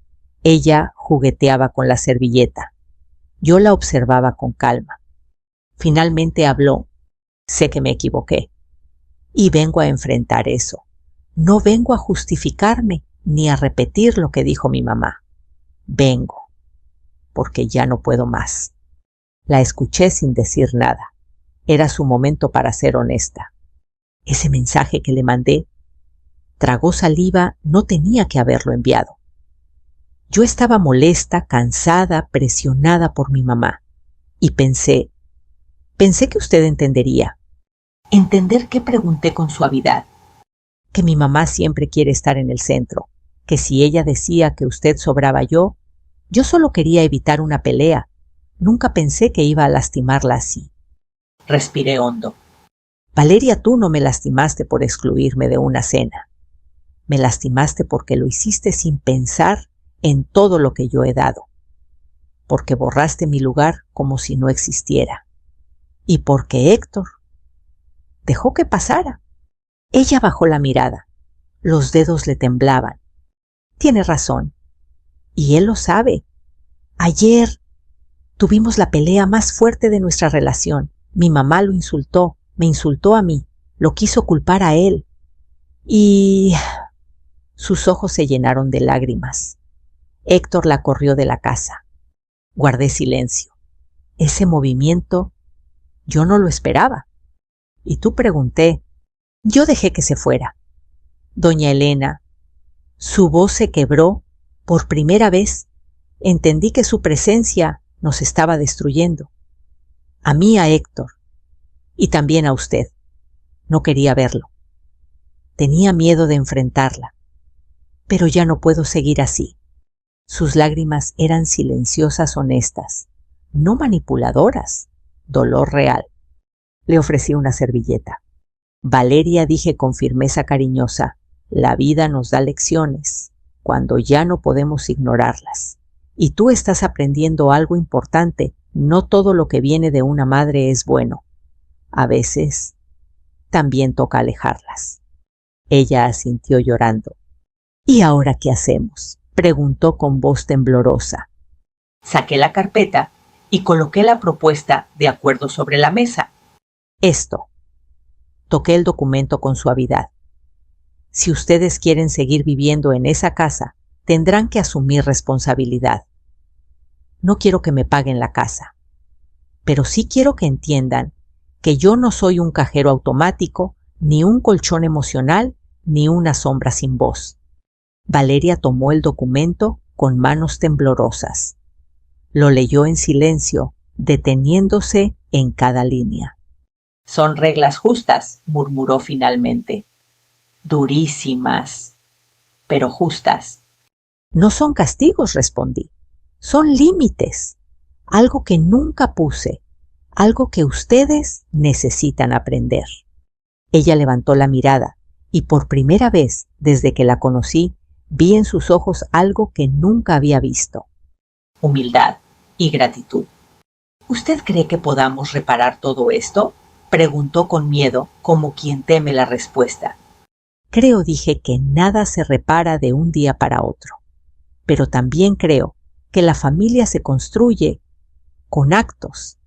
Ella jugueteaba con la servilleta. Yo la observaba con calma. Finalmente habló. Sé que me equivoqué. Y vengo a enfrentar eso. No vengo a justificarme ni a repetir lo que dijo mi mamá. Vengo, porque ya no puedo más. La escuché sin decir nada. Era su momento para ser honesta. Ese mensaje que le mandé, tragó saliva, no tenía que haberlo enviado. Yo estaba molesta, cansada, presionada por mi mamá. Y pensé que usted entendería. ¿Entender qué? Pregunté con suavidad. Que mi mamá siempre quiere estar en el centro. Que si ella decía que usted sobraba yo solo quería evitar una pelea. Nunca pensé que iba a lastimarla así. Respiré hondo. Valeria, tú no me lastimaste por excluirme de una cena. Me lastimaste porque lo hiciste sin pensar en todo lo que yo he dado. Porque borraste mi lugar como si no existiera. Y porque Héctor dejó que pasara. Ella bajó la mirada. Los dedos le temblaban. Tiene razón. Y él lo sabe. Ayer tuvimos la pelea más fuerte de nuestra relación. Mi mamá lo insultó, me insultó a mí, lo quiso culpar a él. Y sus ojos se llenaron de lágrimas. Héctor la corrió de la casa. Guardé silencio. Ese movimiento yo no lo esperaba. Y tú, pregunté. Yo dejé que se fuera. Doña Elena, su voz se quebró. Por primera vez entendí que su presencia nos estaba destruyendo. A mí, a Héctor, y también a usted. No quería verlo. Tenía miedo de enfrentarla. Pero ya no puedo seguir así. Sus lágrimas eran silenciosas, honestas, no manipuladoras, dolor real. Le ofrecí una servilleta. Valeria, dije con firmeza cariñosa, la vida nos da lecciones cuando ya no podemos ignorarlas. Y tú estás aprendiendo algo importante. No todo lo que viene de una madre es bueno. A veces también toca alejarlas. Ella asintió llorando. ¿Y ahora qué hacemos?, preguntó con voz temblorosa. Saqué la carpeta y coloqué la propuesta de acuerdo sobre la mesa. Esto. Toqué el documento con suavidad. Si ustedes quieren seguir viviendo en esa casa, tendrán que asumir responsabilidad. No quiero que me paguen la casa, pero sí quiero que entiendan que yo no soy un cajero automático, ni un colchón emocional, ni una sombra sin voz. Valeria tomó el documento con manos temblorosas. Lo leyó en silencio, deteniéndose en cada línea. Son reglas justas, murmuró finalmente. Durísimas, pero justas. No son castigos, respondí. Son límites. Algo que nunca puse. Algo que ustedes necesitan aprender. Ella levantó la mirada y por primera vez desde que la conocí vi en sus ojos algo que nunca había visto. Humildad y gratitud. ¿Usted cree que podamos reparar todo esto? Preguntó con miedo, como quien teme la respuesta. Creo, dije, que nada se repara de un día para otro. Pero también creo que la familia se construye con actos,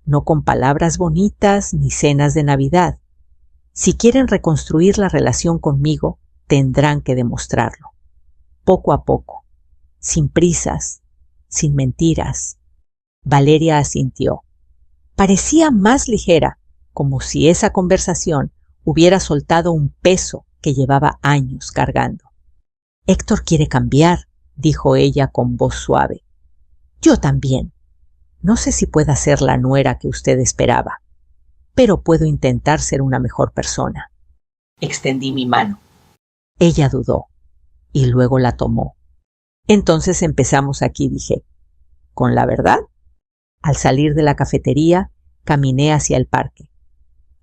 no con palabras bonitas ni cenas de Navidad. Si quieren reconstruir la relación conmigo, tendrán que demostrarlo. Poco a poco, sin prisas, sin mentiras. Valeria asintió. Parecía más ligera, como si esa conversación hubiera soltado un peso que llevaba años cargando. Héctor quiere cambiar, dijo ella con voz suave. Yo también. No sé si pueda ser la nuera que usted esperaba, pero puedo intentar ser una mejor persona. Extendí mi mano. Ella dudó y luego la tomó. Entonces empezamos aquí, dije. ¿Con la verdad? Al salir de la cafetería, caminé hacia el parque.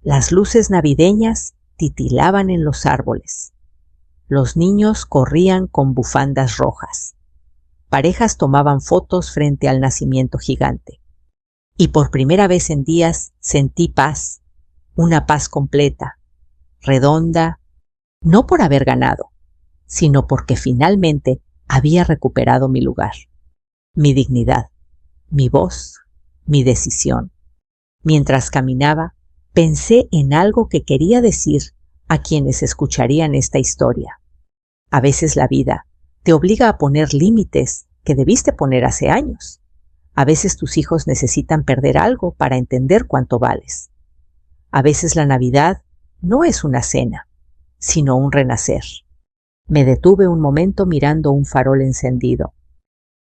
Las luces navideñas titilaban en los árboles. Los niños corrían con bufandas rojas. Parejas tomaban fotos frente al nacimiento gigante. Y por primera vez en días sentí paz, una paz completa, redonda, no por haber ganado, sino porque finalmente había recuperado mi lugar, mi dignidad, mi voz, mi decisión. Mientras caminaba, pensé en algo que quería decir a quienes escucharían esta historia. A veces la vida te obliga a poner límites que debiste poner hace años. A veces tus hijos necesitan perder algo para entender cuánto vales. A veces la Navidad no es una cena, sino un renacer. Me detuve un momento mirando un farol encendido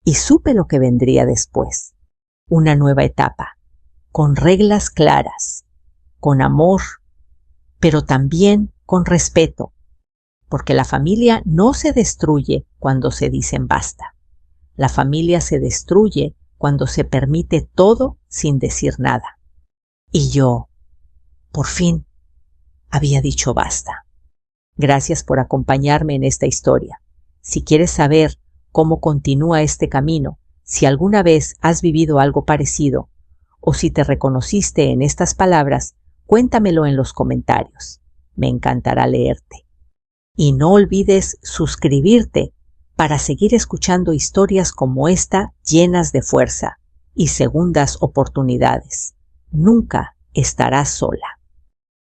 y supe lo que vendría después. Una nueva etapa, con reglas claras, con amor, pero también con respeto, porque la familia no se destruye cuando se dicen basta. La familia se destruye cuando se permite todo sin decir nada. Y yo, por fin, había dicho basta. Gracias por acompañarme en esta historia. Si quieres saber cómo continúa este camino, si alguna vez has vivido algo parecido, o si te reconociste en estas palabras, cuéntamelo en los comentarios. Me encantará leerte. Y no olvides suscribirte para seguir escuchando historias como esta llenas de fuerza y segundas oportunidades. Nunca estarás sola.